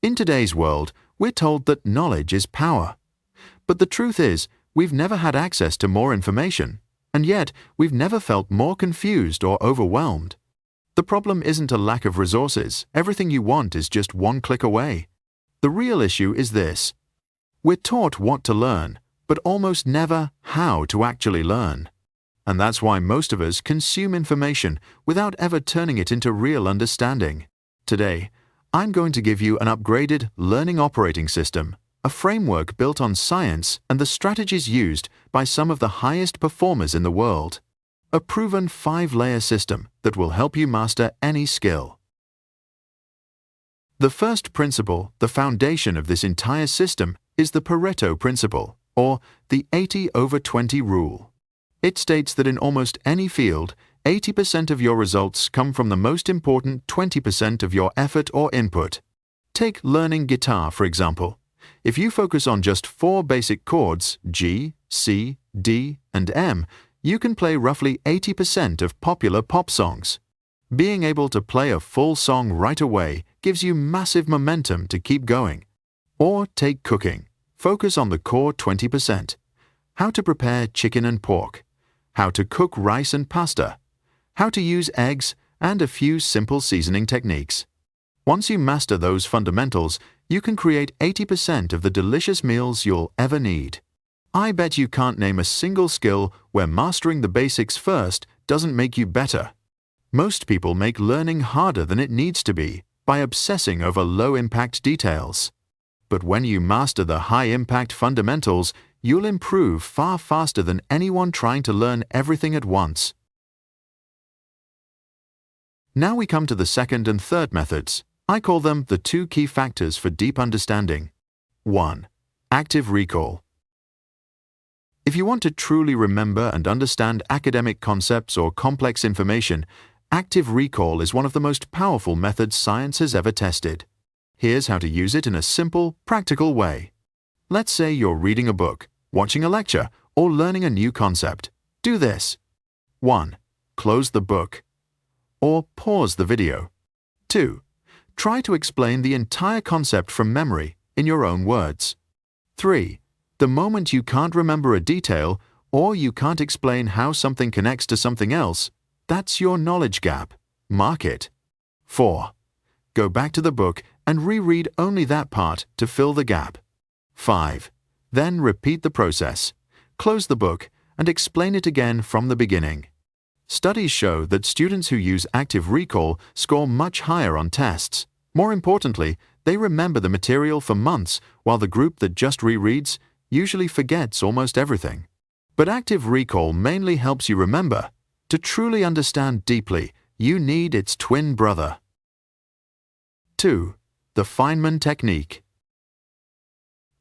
In today's world, we're told that knowledge is power. But the truth is, we've never had access to more information, and yet we've never felt more confused or overwhelmed. The problem isn't a lack of resources. Everything you want is just one click away. The real issue is this. We're taught what to learn, but almost never how to actually learn. And that's why most of us consume information without ever turning it into real understanding. Today, I'm going to give you an upgraded learning operating system, a framework built on science and the strategies used by some of the highest performers in the world. A proven 5-layer system that will help you master any skill. The first principle, the foundation of this entire system, is the Pareto principle, or the 80/20 rule. It states that in almost any field, 80% of your results come from the most important 20% of your effort or input. Take learning guitar, for example. If you focus on just 4 basic chords, G, C, D, and M, you can play roughly 80% of popular pop songs. Being able to play a full song right away gives you massive momentum to keep going. Or take cooking. Focus on the core 20%. How to prepare chicken and pork. How to cook rice and pasta. How to use eggs, and a few simple seasoning techniques. Once you master those fundamentals, you can create 80% of the delicious meals you'll ever need. I bet you can't name a single skill where mastering the basics first doesn't make you better. Most people make learning harder than it needs to be by obsessing over low-impact details. But when you master the high-impact fundamentals, you'll improve far faster than anyone trying to learn everything at once. Now we come to the second and third methods. I call them the 2 key factors for deep understanding. 1. Active recall. If you want to truly remember and understand academic concepts or complex information, active recall is one of the most powerful methods science has ever tested. Here's how to use it in a simple, practical way. Let's say you're reading a book, watching a lecture, or learning a new concept. Do this. 1. Close the book. Or pause the video. 2. Try to explain the entire concept from memory in your own words. 3. The moment you can't remember a detail, or you can't explain how something connects to something else, that's your knowledge gap. Mark it. 4. Go back to the book and reread only that part to fill the gap. 5. Then repeat the process. Close the book and explain it again from the beginning. Studies show that students who use active recall score much higher on tests. More importantly, they remember the material for months, while the group that just rereads usually forgets almost everything. But active recall mainly helps you remember. To truly understand deeply, you need its twin brother. 2. The Feynman technique.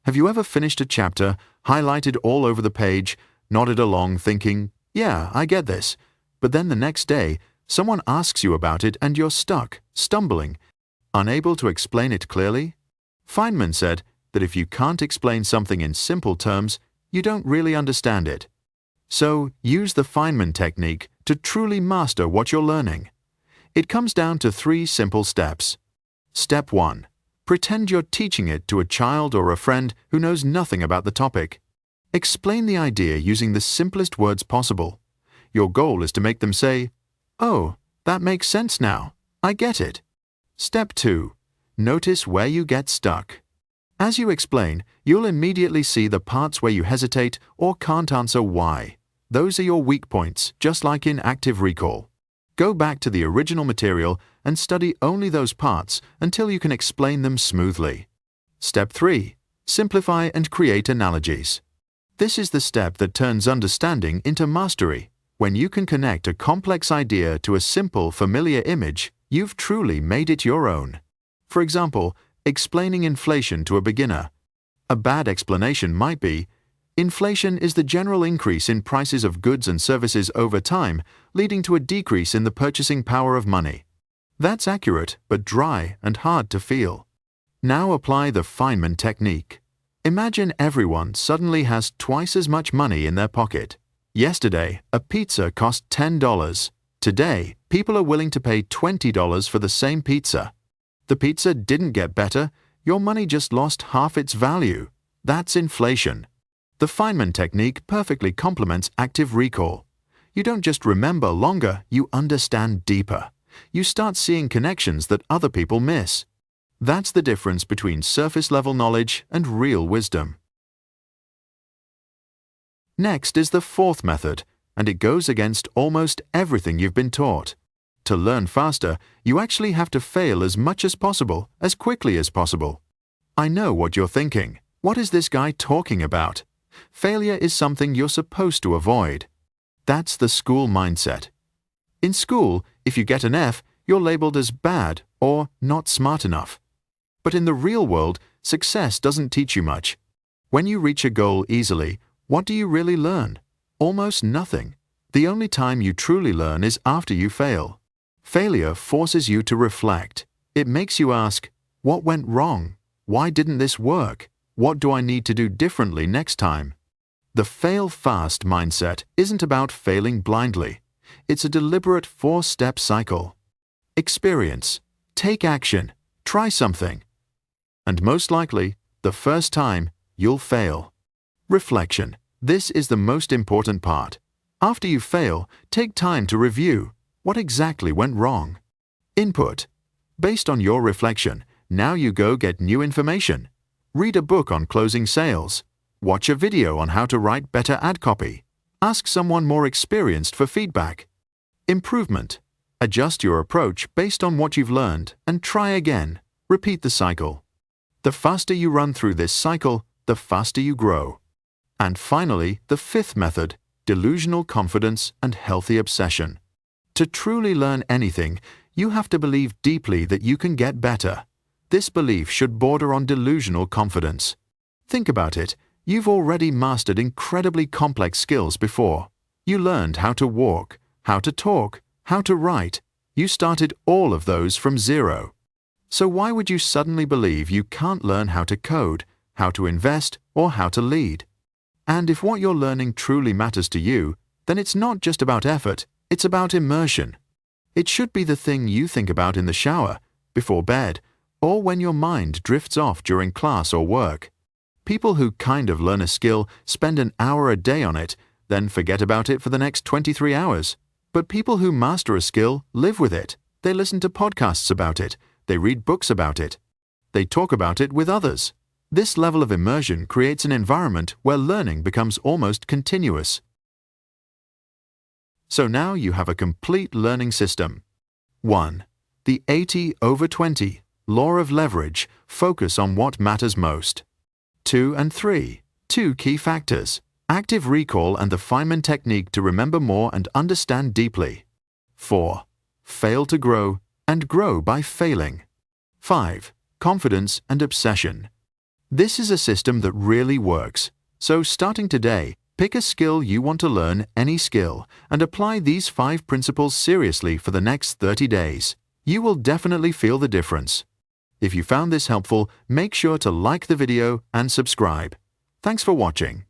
Have you ever finished a chapter, highlighted all over the page, nodded along thinking, "Yeah, I get this," but then the next day, someone asks you about it and you're stuck, stumbling, unable to explain it clearly? Feynman said that if you can't explain something in simple terms, you don't really understand it. So, use the Feynman technique to truly master what you're learning. It comes down to 3 simple steps. Step 1. Pretend you're teaching it to a child or a friend who knows nothing about the topic. Explain the idea using the simplest words possible. Your goal is to make them say, "Oh, that makes sense now. I get it." Step 2. Notice where you get stuck. As you explain, you'll immediately see the parts where you hesitate or can't answer why. Those are your weak points, just like in active recall. Go back to the original material and study only those parts until you can explain them smoothly. Step 3. Simplify and create analogies. This is the step that turns understanding into mastery. When you can connect a complex idea to a simple, familiar image, you've truly made it your own. For example, explaining inflation to a beginner. A bad explanation might be, inflation is the general increase in prices of goods and services over time, leading to a decrease in the purchasing power of money. That's accurate, but dry and hard to feel. Now apply the Feynman technique. Imagine everyone suddenly has twice as much money in their pocket. Yesterday, a pizza cost $10. Today, people are willing to pay $20 for the same pizza. The pizza didn't get better, your money just lost half its value. That's inflation. The Feynman technique perfectly complements active recall. You don't just remember longer, you understand deeper. You start seeing connections that other people miss. That's the difference between surface-level knowledge and real wisdom. Next is the fourth method, and it goes against almost everything you've been taught. To learn faster, you actually have to fail as much as possible, as quickly as possible. I know what you're thinking. What is this guy talking about? Failure is something you're supposed to avoid. That's the school mindset. In school, if you get an F, you're labeled as bad or not smart enough. But in the real world, success doesn't teach you much. When you reach a goal easily, what do you really learn? Almost nothing. The only time you truly learn is after you fail. Failure forces you to reflect. It makes you ask, what went wrong? Why didn't this work? What do I need to do differently next time? The fail fast mindset isn't about failing blindly. It's a deliberate 4-step cycle. Experience. Take action. Try something. And most likely, the first time, you'll fail. Reflection. This is the most important part. After you fail, take time to review. What exactly went wrong? Input. Based on your reflection, now you go get new information. Read a book on closing sales. Watch a video on how to write better ad copy. Ask someone more experienced for feedback. Improvement. Adjust your approach based on what you've learned and try again. Repeat the cycle. The faster you run through this cycle, the faster you grow. And finally, the fifth method, delusional confidence and healthy obsession. To truly learn anything, you have to believe deeply that you can get better. This belief should border on delusional confidence. Think about it. You've already mastered incredibly complex skills before. You learned how to walk, how to talk, how to write. You started all of those from zero. So why would you suddenly believe you can't learn how to code, how to invest, or how to lead? And if what you're learning truly matters to you, then it's not just about effort, it's about immersion. It should be the thing you think about in the shower, before bed, or when your mind drifts off during class or work. People who kind of learn a skill spend an hour a day on it, then forget about it for the next 23 hours. But people who master a skill live with it. They listen to podcasts about it. They read books about it. They talk about it with others. This level of immersion creates an environment where learning becomes almost continuous. So now you have a complete learning system. 1. The 80/20 law of leverage. Focus on what matters most. 2 and 3. 2 key factors. Active recall and the Feynman technique to remember more and understand deeply. 4. Fail to grow and grow by failing. 5. Confidence and obsession. This is a system that really works. So starting today, pick a skill you want to learn, any skill, and apply these 5 principles seriously for the next 30 days. You will definitely feel the difference. If you found this helpful, make sure to like the video and subscribe. Thanks for watching.